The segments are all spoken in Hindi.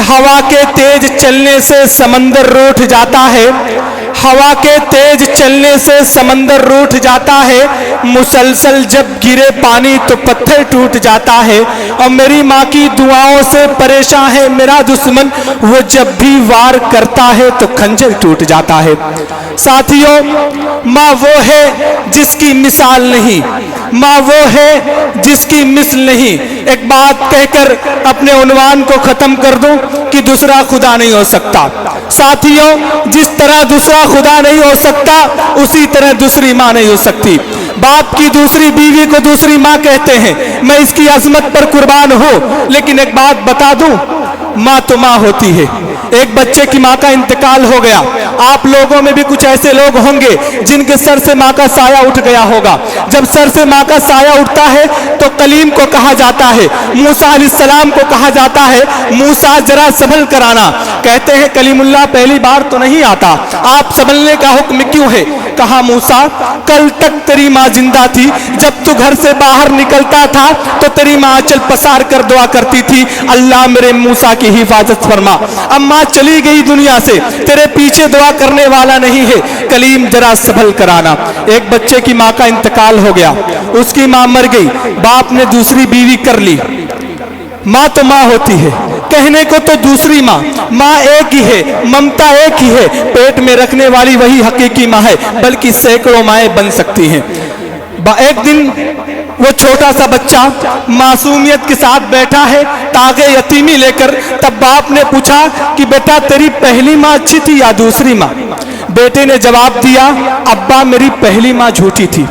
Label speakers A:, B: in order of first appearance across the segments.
A: हवा के तेज चलने से समंदर रूठ जाता है, हवा के तेज चलने से समंदर रूठ जाता है, मुसलसल जब गिरे पानी तो पत्थर टूट जाता है। और मेरी माँ की दुआओं से परेशान है मेरा दुश्मन, वो जब भी वार करता है तो खंजर टूट जाता है। साथियों, माँ वो है जिसकी मिसाल नहीं, माँ वो है जिसकी मिसल नहीं। एक बात कहकर अपने उन्वान को खत्म कर दूं कि दूसरा खुदा नहीं हो सकता। साथियों, जिस तरह दूसरा खुदा नहीं हो सकता उसी तरह दूसरी माँ नहीं हो सकती। बाप की दूसरी बीवी को दूसरी माँ कहते हैं, मैं इसकी अजमत पर कुर्बान हूं। लेकिन एक बात बता दूं, माँ तो माँ होती है। एक बच्चे की माँ का इंतकाल हो गया, आप लोगों में भी कुछ ऐसे लोग होंगे जिनके सर से माँ का साया उठ गया होगा। जब सर से माँ का साया उठता है तो कलीम को कहा जाता है, मूसा अलैहिस्सलाम को कहा जाता है, मूसा जरा संभल कर आना। कहते हैं कलीमुल्लाह पहली बार तो नहीं आता, आप संभलने का हुक्म क्यों है? कहा मूसा, कल तक तेरी माँ जिंदा थी, जब तू घर से बाहर निकलता था तो तेरी माँ आंचल पसार कर दुआ करती थी, अल्लाह मेरे मूसा की हिफाजत फरमा। अब माँ चली गई दुनिया से, तेरे पीछे दुआ करने वाला नहीं है, कलीम जरा संभल कर आना। एक बच्चे की माँ का इंतकाल हो गया, उसकी माँ मर गई, बाप ने दूसरी बीवी कर ली। माँ तो माँ होती है, कहने को तो दूसरी माँ, माँ एक ही है, ममता एक ही है, पेट में रखने वाली वही हकीकी माँ है, बल्कि सैकड़ों माएँ बन सकती हैं। एक दिन वो छोटा सा बच्चा मासूमियत के साथ बैठा है तागे यतीमी लेकर, तब बाप ने पूछा कि बेटा तेरी पहली माँ अच्छी थी या दूसरी माँ? बेटे ने जवाब दिया, अब्बा मेरी पहली माँ झूठी थी।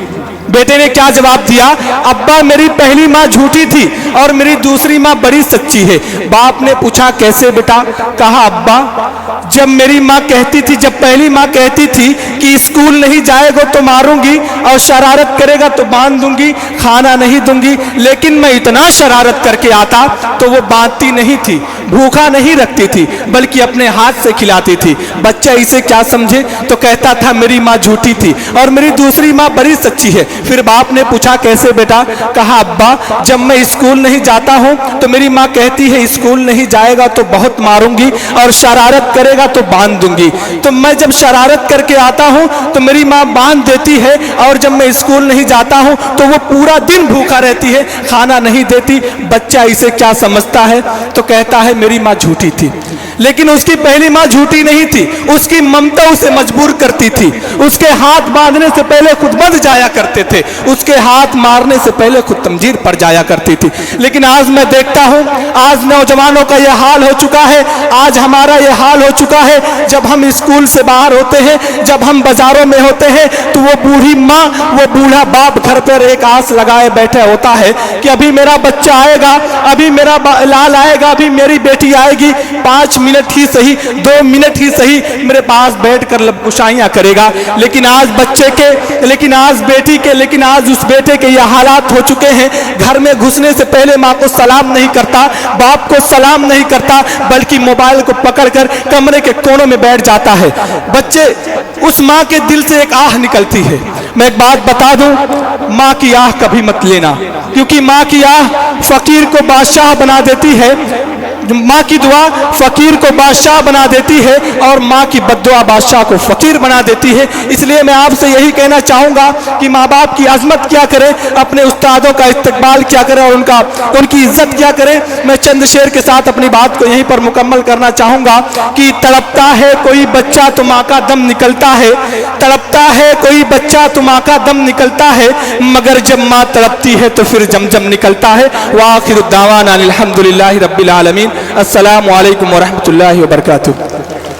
A: बेटे ने क्या जवाब दिया? अब्बा मेरी पहली माँ झूठी थी और मेरी दूसरी माँ बड़ी सच्ची है। बाप ने पूछा कैसे बेटा? कहा अब्बा जब मेरी माँ कहती थी, जब पहली माँ कहती थी कि स्कूल नहीं जाएगा तो मारूंगी और शरारत करेगा तो बांध दूंगी, खाना नहीं दूंगी, लेकिन मैं इतना शरारत करके आता तो वो बांधती नहीं थी, भूखा नहीं रखती थी, बल्कि अपने हाथ से खिलाती थी। बच्चा इसे क्या समझे तो कहता था मेरी माँ झूठी थी और मेरी दूसरी माँ बड़ी सच्ची है। फिर बाप ने पूछा कैसे बेटा? कहा अब्बा जब मैं स्कूल नहीं जाता हूँ तो मेरी माँ कहती है स्कूल नहीं जाएगा तो बहुत मारूंगी और शरारत करेगा तो बांध दूंगी, तो मैं जब शरारत करके आता हूँ तो मेरी माँ बांध देती है और जब मैं स्कूल नहीं जाता हूँ तो वो पूरा दिन भूखा रहती है, खाना नहीं देती। बच्चा इसे क्या समझता है तो कहता है मेरी माँ झूठी थी। लेकिन उसकी पहली माँ झूठी नहीं थी, उसकी ममता उसे मजबूर करती थी। उसके हाथ बांधने से पहले खुद बंध जाया करते थे, उसके हाथ मारने से पहले खुद तमजीर पर जाया करती थी। लेकिन आज मैं देखता हूँ, आज नौजवानों का यह हाल हो चुका है, आज हमारा यह हाल हो चुका है। जब हम स्कूल से बाहर होते हैं, जब हम बाजारों में होते हैं तो वो बूढ़ी माँ, वो बूढ़ा बाप घर पर एक आस लगाए बैठे होता है कि अभी मेरा बच्चा आएगा, अभी मेरा लाल आएगा, अभी मेरी बेटी आएगी, 5 मिनट ही सही, 2 मिनट ही सही मेरे पास बैठकर लबकुशाइयाँ करेगा। लेकिन आज बच्चे के, लेकिन आज बेटी के, लेकिन आज उस बेटे के यह हालात हो चुके हैं, घर में घुसने से पहले माँ को सलाम नहीं करता, बाप को सलाम नहीं करता, बल्कि मोबाइल को पकड़कर कमरे के कोनों में बैठ जाता है। बच्चे, उस माँ के दिल से एक आह निकलती है। मैं एक बात बता दूं, माँ की आह कभी मत लेना, क्योंकि माँ की आह फकीर को बादशाह बना देती है, माँ की दुआ फकीर को बादशाह बना देती है और माँ की बद्दुआ बादशाह को फकीर बना देती है। इसलिए मैं आपसे यही कहना चाहूँगा कि माँ बाप की अजमत क्या करें, अपने उस्तादों का इस्तकबाल क्या करें और उनकी इज्जत क्या करें। मैं चंद शेर के साथ अपनी बात को यहीं पर मुकम्मल करना चाहूँगा कि तड़पता है कोई बच्चा तो माँ का दम निकलता है, तड़पता है कोई बच्चा तो माँ का दम निकलता है, मगर जब माँ तड़पती है तो फिर जमजम निकलता है। व आखिरु दावाना अल्हम्दुलिल्लाहि रब्बिल आलमीन। अस्सलामु अलैकुम व रहमतुल्लाहि व बरकातुहू।